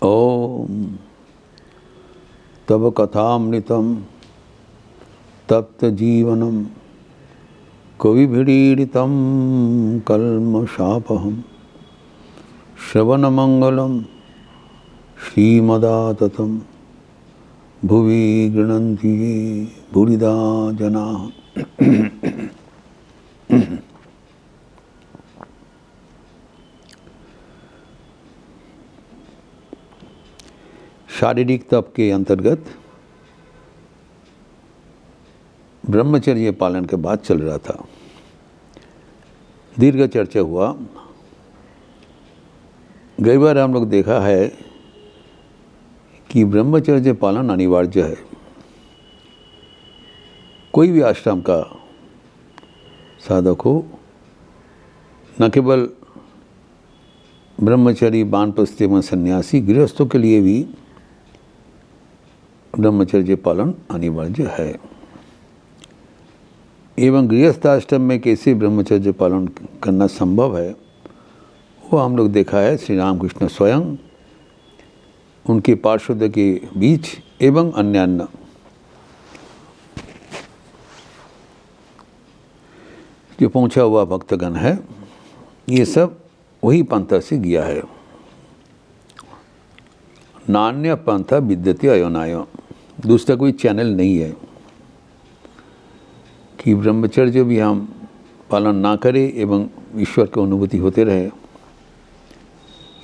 ओम तब कथामृतम तप्त जीवनम कविभिरीडितं कल्मषापहं श्रवणमंगलम श्रीमदाततं भुवि गृह्णन्ति ये भूरिदा जनाः। शारीरिक तप के अंतर्गत ब्रह्मचर्य पालन के बाद चल रहा था। दीर्घ चर्चा हुआ। कई बार हम लोग देखा है कि ब्रह्मचर्य पालन अनिवार्य है। कोई भी आश्रम का साधक हो, न केवल ब्रह्मचर्य वानप्रस्थ एवं सन्यासी, गृहस्थों के लिए भी ब्रह्मचर्य पालन अनिवार्य है। एवं गृहस्थ आश्रम में कैसे ब्रह्मचर्य पालन करना संभव है वो हम लोग देखा है। श्री रामकृष्ण स्वयं, उनके पार्षद के बीच एवं अन्य जो पहुंचा हुआ भक्तगण है, ये सब वही पंथा से गया है। नान्य पंथा विद्यते अयोनाय, दूसरा कोई चैनल नहीं है कि ब्रह्मचर्य भी हम पालन ना करें एवं ईश्वर की अनुभूति होते रहे।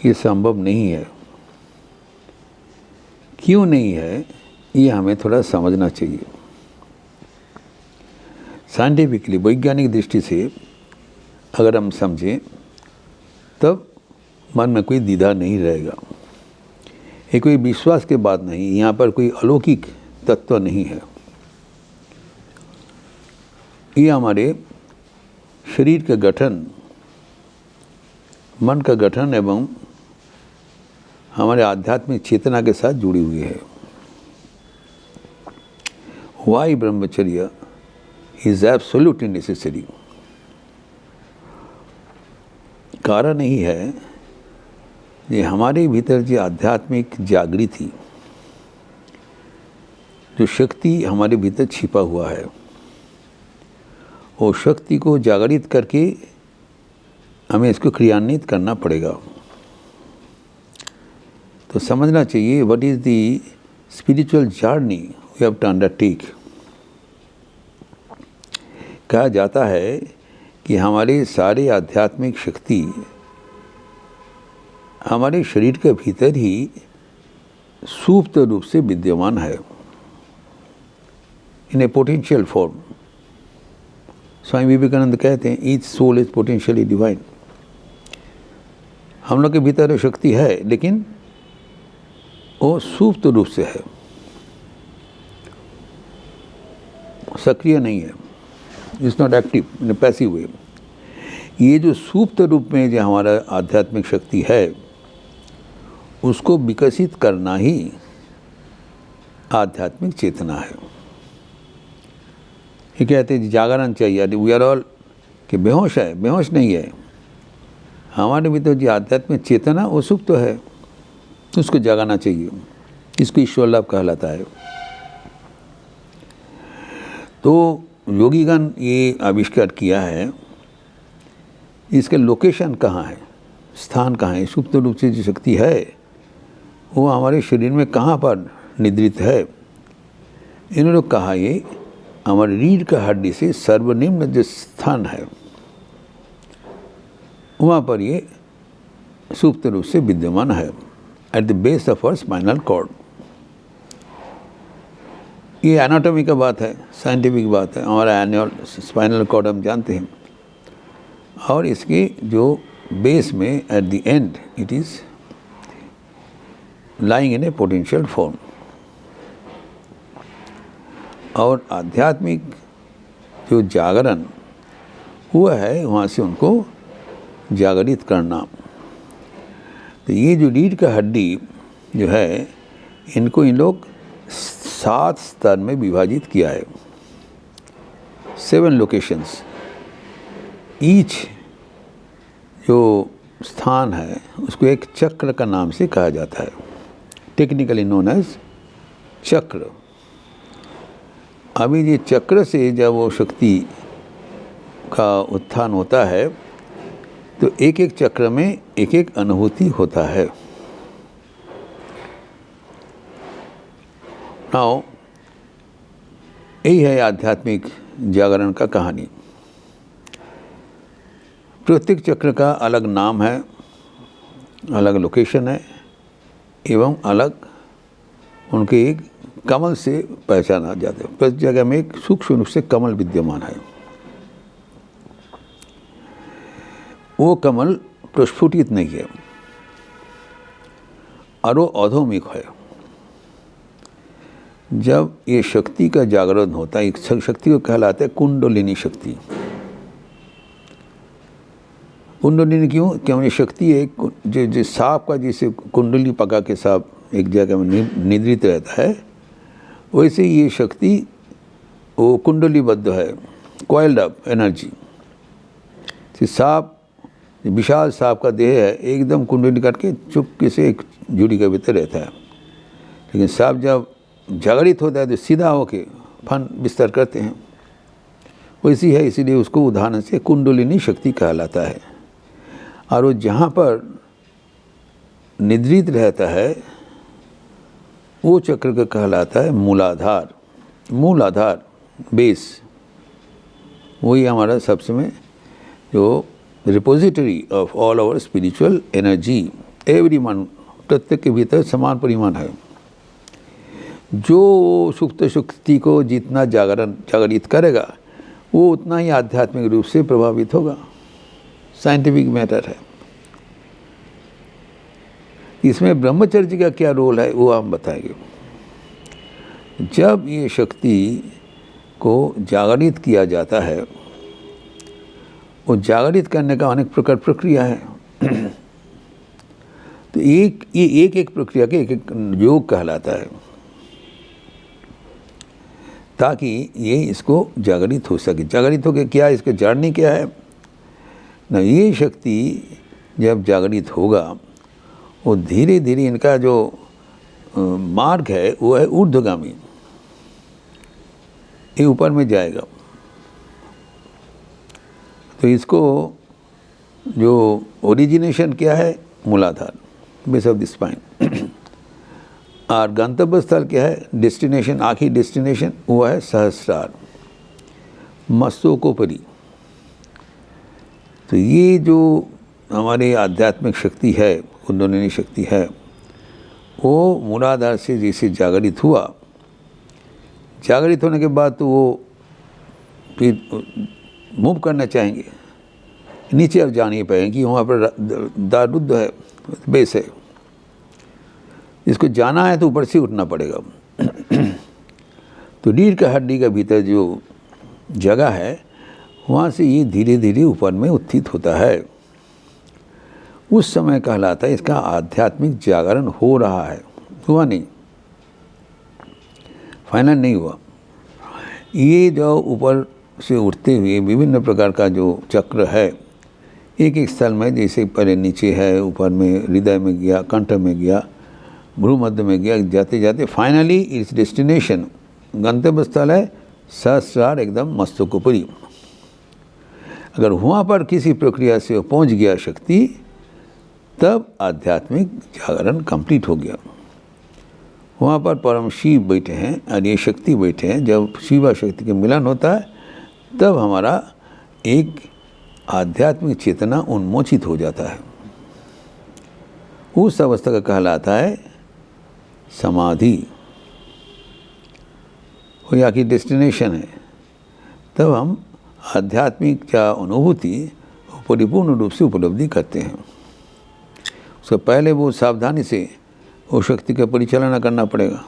ये संभव नहीं है। क्यों नहीं है, ये हमें थोड़ा समझना चाहिए। साइंटिफिकली, वैज्ञानिक दृष्टि से अगर हम समझें तब मन में कोई द्विधा नहीं रहेगा। ये कोई विश्वास के बात नहीं, यहाँ पर कोई अलौकिक तत्व नहीं है। ये हमारे शरीर का गठन, मन का गठन एवं हमारे आध्यात्मिक चेतना के साथ जुड़ी हुई है। वाई ब्रह्मचर्य इज एब्सोल्युटली नेसेसरी। कारण यही है कि हमारे भीतर जो आध्यात्मिक जागृति, जो शक्ति हमारे भीतर छिपा हुआ है, वो शक्ति को जागृत करके हमें इसको क्रियान्वित करना पड़ेगा। तो समझना चाहिए what is the spiritual journey we have to undertake. कहा जाता है कि हमारे सारे आध्यात्मिक शक्ति हमारे शरीर के भीतर ही सुप्त रूप से विद्यमान है, in a potential form. Swami Vivekananda कहते हैं each soul is potentially divine. हम लोग के भीतर शक्ति है, लेकिन वो सुप्त रूप से है, सक्रिय नहीं है। It's not active in A passive वे। ये जो सुप्त रूप में जो हमारा आध्यात्मिक शक्ति है, उसको विकसित करना ही आध्यात्मिक चेतना है। ये कहते हैं जागरण चाहिए। वी आर ऑल कि बेहोश है, बेहोश नहीं है। हमारे भीतर जो आध्यात्मिक चेतना वो सुप्त है, उसको जगाना चाहिए। इसको ईश्वर लाभ कहलाता है। तो योगीगण ये आविष्कार किया है, इसके लोकेशन कहाँ है, स्थान कहाँ है, सुप्त रूप से जो शक्ति है वो हमारे शरीर में कहाँ पर निद्रित है। इन्होंने कहा ये हमारे रीढ़ का हड्डी से सर्वनिम्न जो स्थान है वहाँ पर ये सुप्त रूप से विद्यमान है, at the base of our spinal cord. ये एनाटॉमी का बात है, साइंटिफिक बात है। हमारा एनुअल स्पाइनल कॉर्ड हम जानते हैं, और इसके जो बेस में at the end it is lying in a potential form. और आध्यात्मिक जो जागरण हुआ है, वहाँ से उनको जागृत करना। तो ये जो रीढ़ का हड्डी जो है, इनको इन लोग 7 स्तर में विभाजित किया है, 7 लोकेशंस। ईच जो स्थान है उसको एक चक्र का नाम से कहा जाता है, टेक्निकली नोन एज चक्र। अभी ये चक्र से जब वो शक्ति का उत्थान होता है तो एक एक चक्र में एक एक अनुभूति होता है। नाउ यही है आध्यात्मिक जागरण का कहानी। प्रत्येक चक्र का अलग नाम है, अलग लोकेशन है एवं अलग उनके एक कमल से पहचाना जाता है। प्रति जगह में एक सूक्ष्म रूप से कमल विद्यमान है। वो कमल प्रस्फुटित नहीं है और वो अधोमुख है। जब ये शक्ति का जागरण होता है, एक शक्ति को कहलाता है कुंडलिनी शक्ति। कुंडलिनी क्यों? क्योंकि शक्ति एक जो सांप का जैसे कुंडली पका के सांप एक जगह में निद्रित रहता है, वैसे ये शक्ति वो कुंडलीबद्ध है, कॉइल्ड अप एनर्जी। सांप, विशाल सांप का देह है, एकदम कुंडली काट के चुपके से एक झुड़ी के भीतर रहता है। लेकिन सांप जब जागृत होता है तो सीधा होके फन विस्तार करते हैं, वैसी है। इसीलिए उसको उदाहरण से कुंडलिनी शक्ति कहलाता है। और वो जहाँ पर निद्रित रहता है वो चक्र का कहलाता है मूलाधार। मूलाधार, बेस, वही हमारा सबसे में जो repository of all our spiritual energy. Every man, प्रत्येक के भीतर समान परिमाण है। जो सुप्त शक्ति को जितना जागरित करेगा वो उतना ही आध्यात्मिक रूप से प्रभावित होगा। साइंटिफिक मैटर है। इसमें ब्रह्मचर्य का क्या रोल है वो हम बताएंगे। जब ये शक्ति को जागरित किया जाता है, वो जागरित करने का अनेक प्रकार प्रक्रिया है। तो ये एक प्रक्रिया के एक योग कहलाता है, ताकि ये इसको जागरित हो सके। जागरित हो के क्या, इसके जर्नी क्या है ना, ये शक्ति जब जागरित होगा वो धीरे धीरे इनका जो मार्ग है वो है ऊर्ध्वगामी, ये ऊपर में जाएगा। तो इसको जो ओरिजिनेशन क्या है, मूलाधार, बेस ऑफ द स्पाइन। और गंतव्य स्थल क्या है, डेस्टिनेशन, आखिरी डेस्टिनेशन वो है सहस्रार, मस्तकोपरि। तो ये जो हमारी आध्यात्मिक शक्ति है, कुंडलिनी शक्ति है, वो मूलाधार से जैसे जागृत हुआ, जागृत होने के बाद तो वो फिर मूव करना चाहेंगे, नीचे अब जा नहीं पाएंगे कि वहाँ पर दारुद्ध है, बेस है। इसको जाना है तो ऊपर से उठना पड़ेगा। तो रीढ़ का हड्डी का भीतर जो जगह है वहाँ से ये धीरे धीरे ऊपर में उत्थित होता है। उस समय कहलाता है इसका आध्यात्मिक जागरण हो रहा है। हुआ नहीं, फाइनल नहीं हुआ। ये जो ऊपर से उठते हुए विभिन्न प्रकार का जो चक्र है, एक एक स्थल में, जैसे पहले नीचे है, ऊपर में हृदय में गया, कंठ में गया, भ्रू मध्य में गया, जाते जाते फाइनली इस डेस्टिनेशन गंतव्य स्थल है सहस्रार, एकदम मस्तकोपरि। अगर वहाँ पर किसी प्रक्रिया से पहुँच गया शक्ति, तब आध्यात्मिक जागरण कंप्लीट हो गया। वहाँ पर परम शिव बैठे हैं और ये शक्ति बैठे हैं। जब शिवा शक्ति के मिलन होता है तब हमारा एक आध्यात्मिक चेतना उन्मोचित हो जाता है। उस अवस्था का कहलाता है समाधि। वो यहाँ की डेस्टिनेशन है। तब हम आध्यात्मिक क्या अनुभूति परिपूर्ण रूप से उपलब्धि करते हैं। उससे पहले वो सावधानी से वो शक्ति का परिचालना करना पड़ेगा।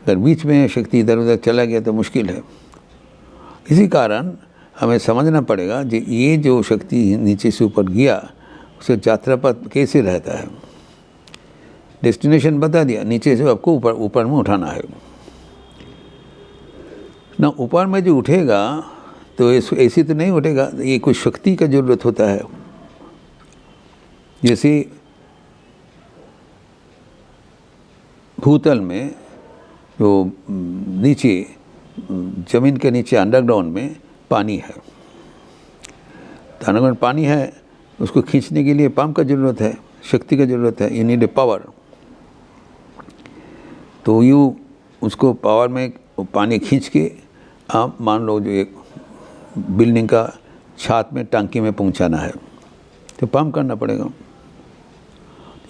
अगर बीच में शक्ति इधर उधर चला गया तो मुश्किल है। इसी कारण हमें समझना पड़ेगा कि ये जो शक्ति नीचे से ऊपर गया उसका यात्रा पथ कैसे रहता है। डेस्टिनेशन बता दिया, नीचे से आपको ऊपर में उठाना है ना। ऊपर में जो उठेगा तो ऐसे तो नहीं उठेगा, ये कुछ शक्ति का ज़रूरत होता है। जैसे भूतल में जो नीचे ज़मीन के नीचे अंडरग्राउंड में पानी है, तो अंडरग्राउंड पानी है, उसको खींचने के लिए पंप का ज़रूरत है, शक्ति का ज़रूरत है, यू नीड ए पावर। तो यूँ उसको पावर में पानी खींच के आप मान लो जो एक बिल्डिंग का छत में टंकी में पहुंचाना है, तो पंप करना पड़ेगा,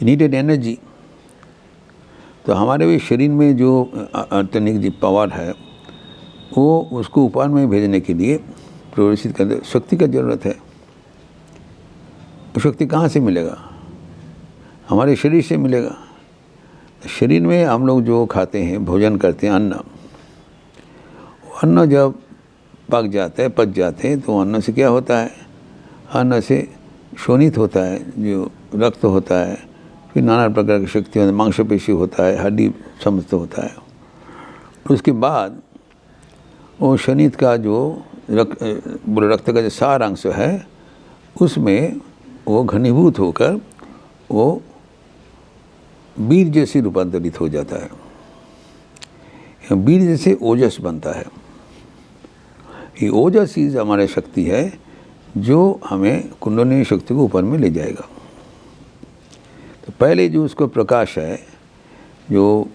नीडेड एनर्जी। तो हमारे भी शरीर में जो आंतरिक जो पावर है वो उसको ऊपर में भेजने के लिए प्रवेशित करते शक्ति का ज़रूरत है। तो शक्ति कहाँ से मिलेगा? हमारे शरीर से मिलेगा। शरीर में हम लोग जो खाते हैं, भोजन करते हैं, अन्न जब पक जाता है, पच जाते हैं, तो अन्न से क्या होता है? अन्न से शोणित होता है, जो रक्त होता है, फिर नाना प्रकार की शक्ति होती है, मांसपेशी होता है, हड्डी समस्त होता है। उसके बाद वो शोणित का जो रक्त का जो सार अंश है उसमें वो घनीभूत होकर वो बीज जैसे रूपांतरित हो जाता है। बीज जैसे ओजस बनता है। ये ओजस ही हमारी शक्ति है जो हमें कुंडलिनी शक्ति को ऊपर में ले जाएगा। तो पहले जो उसको प्रकाश है, जो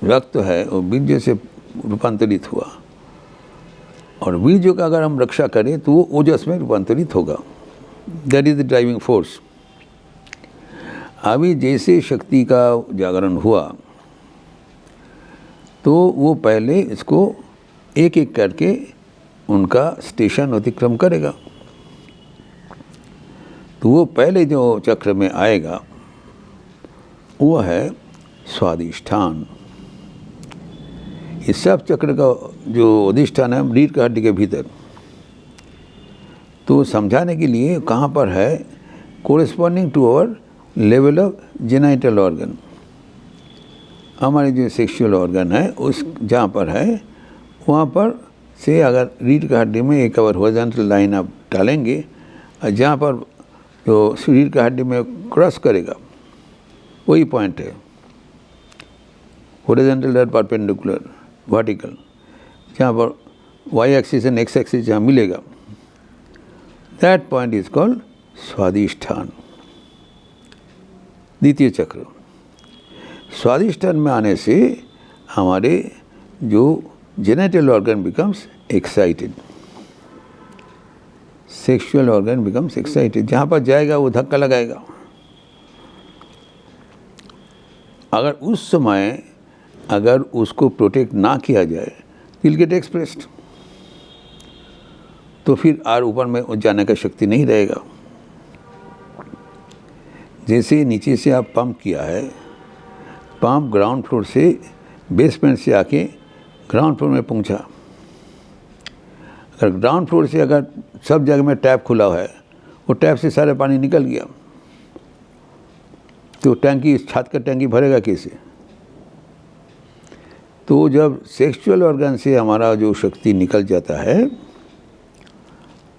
रक्त है, वो बीज से रूपांतरित हुआ, और बीज का अगर हम रक्षा करें तो वो ओजस में रूपांतरित होगा। That is the driving force. अभी जैसे शक्ति का जागरण हुआ तो वो पहले इसको एक एक करके उनका स्टेशन अतिक्रम करेगा। तो वो पहले जो चक्र में आएगा वो है स्वादिष्ठान। इस सब चक्र का जो अधिष्ठान है रीढ़ की हड्डी के भीतर, तो समझाने के लिए कहाँ पर है, corresponding to our level of genital organ. हमारे जो सेक्सुअल ऑर्गन है उस जहाँ पर है वहाँ पर से अगर रीढ़ की हड्डी में एक अवर हॉरिजॉन्टल लाइन आप डालेंगे, और जहाँ पर जो रीढ़ की हड्डी में क्रॉस करेगा वही पॉइंट है, हॉरिजॉन्टल और परपेंडिकुलर वर्टिकल, जहाँ पर Y axis and X axis जहाँ मिलेगा, that point is called Swadhisthana. द्वितीय चक्र। स्वादिष्ठान में आने से हमारे जो genital organ becomes excited, sexual organ becomes excited. जहाँ पर जाएगा वो धक्का लगाएगा। अगर उस समय अगर उसको प्रोटेक्ट ना किया जाए, विल गेट एक्सप्रेस्ड, तो फिर और ऊपर में जाने का शक्ति नहीं रहेगा। जैसे नीचे से आप पंप किया है, पंप ग्राउंड फ्लोर से बेसमेंट से आके ग्राउंड फ्लोर में पहुंचा। अगर ग्राउंड फ्लोर से अगर सब जगह में टैप खुला है, वो टैप से सारा पानी निकल गया, तो टैंकी, छत का टैंकी भरेगा कैसे? तो जब सेक्सुअल ऑर्गन से हमारा जो शक्ति निकल जाता है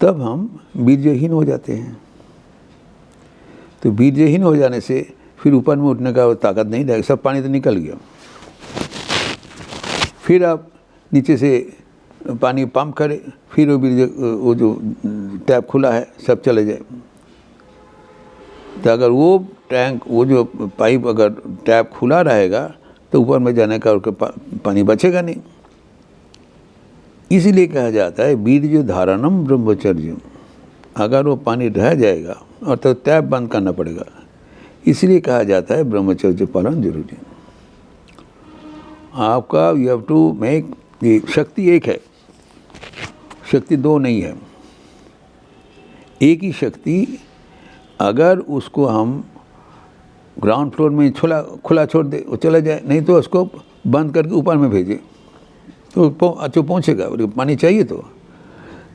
तब हम बीर्यहीन हो जाते हैं। तो बीर्यहीन हो जाने से फिर ऊपर में उठने का ताकत नहीं रहेगी, सब पानी तो निकल गया। फिर आप नीचे से पानी पंप करें, फिर वो जो टैप खुला है सब चले जाए। तो अगर वो टैंक, वो जो पाइप अगर टैप खुला रहेगा तो ऊपर में जाने का पानी बचेगा नहीं। इसीलिए कहा जाता है बीर्य धारणम ब्रह्मचर्य। अगर वो पानी रह जाएगा और तो टैप बंद करना पड़ेगा। इसलिए कहा जाता है ब्रह्मचर्य पालन जरूरी है। आपका यू हैव टू मेक, ये शक्ति एक है, शक्ति दो नहीं है। एक ही शक्ति, अगर उसको हम ग्राउंड फ्लोर में खुला छोड़ दे वो चला जाए, नहीं तो उसको बंद करके ऊपर में भेजे तो अच्छा पहुँचेगा, पानी चाहिए। तो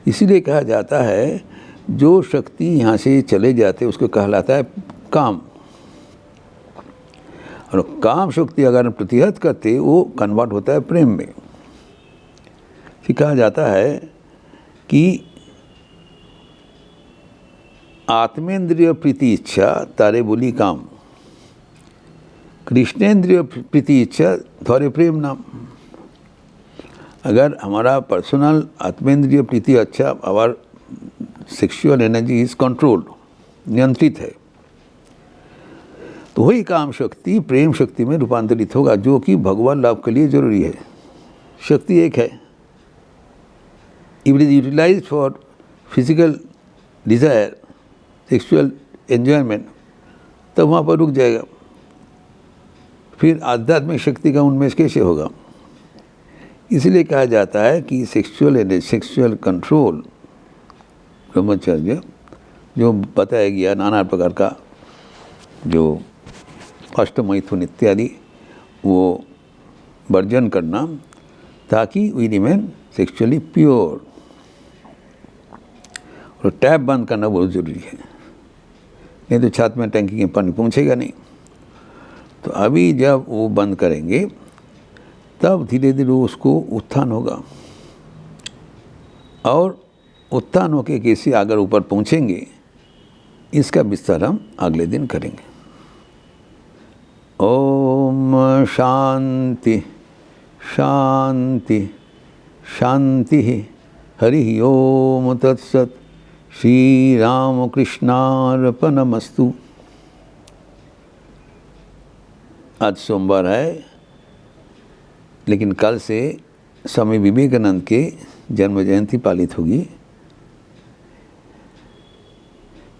इसीलिए कहा जाता है जो शक्ति यहाँ से चले जाते उसको कहलाता है काम। और काम शक्ति अगर प्रतिहत करते वो कन्वर्ट होता है प्रेम में। फिर कहा जाता है कि आत्मेंद्रिय प्रीति इच्छा तारे बोली काम, कृष्णेंद्रिय प्रीति इच्छा थोड़े प्रेम नाम। अगर हमारा पर्सनल आत्मेंद्रिय प्रीति अच्छा, our sexual energy is controlled, नियंत्रित है, तो वही काम शक्ति प्रेम शक्ति में रूपांतरित होगा, जो कि भगवान लाभ के लिए जरूरी है। शक्ति एक है, if it is utilised for physical desire, sexual enjoyment, तब वहाँ पर रुक जाएगा, फिर आध्यात्मिक शक्ति का उन्मेष कैसे होगा। इसलिए कहा जाता है कि सेक्सुअल कंट्रोल ब्रह्मचर्य जो बताया गया, नाना प्रकार का जो अष्टमैथुन इत्यादि, वो वर्जन करना, ताकि वी रिमेन सेक्सुअली प्योर। और टैप बंद करना बहुत ज़रूरी है, नहीं तो छाती में टंकी के पानी पहुँचेगा नहीं। तो अभी जब वो बंद करेंगे तब धीरे धीरे उसको उत्थान होगा, और उत्थान होके कैसे अगर ऊपर पहुँचेंगे, इसका विस्तार हम अगले दिन करेंगे। ओम शांति शांति शांति। हरि ओम तत्सत। श्री राम कृष्णार्पणमस्तु। आज सोमवार है, लेकिन कल से स्वामी विवेकानंद के जन्म जयंती पालित होगी।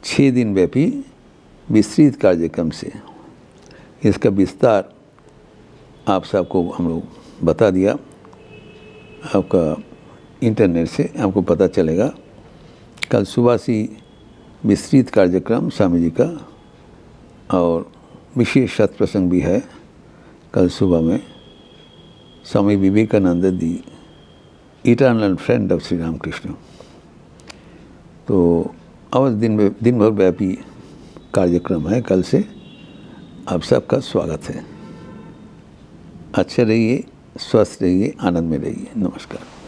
6 दिन व्यापी विस्तृत कार्यक्रम से इसका विस्तार आप सबको हम लोग बता दिया। आपका इंटरनेट से आपको पता चलेगा। कल सुबह से विस्तृत कार्यक्रम स्वामी जी का और विशेष सत्प्रसंग भी है। कल सुबह में Swami Vivekananda the eternal friend of Shri Ramakrishna. तो अवश्य दिन भर व्यापी कार्यक्रम है। कल से आप सबका स्वागत है। अच्छे रहिए, स्वस्थ रहिए, आनंद में रहिए। नमस्कार।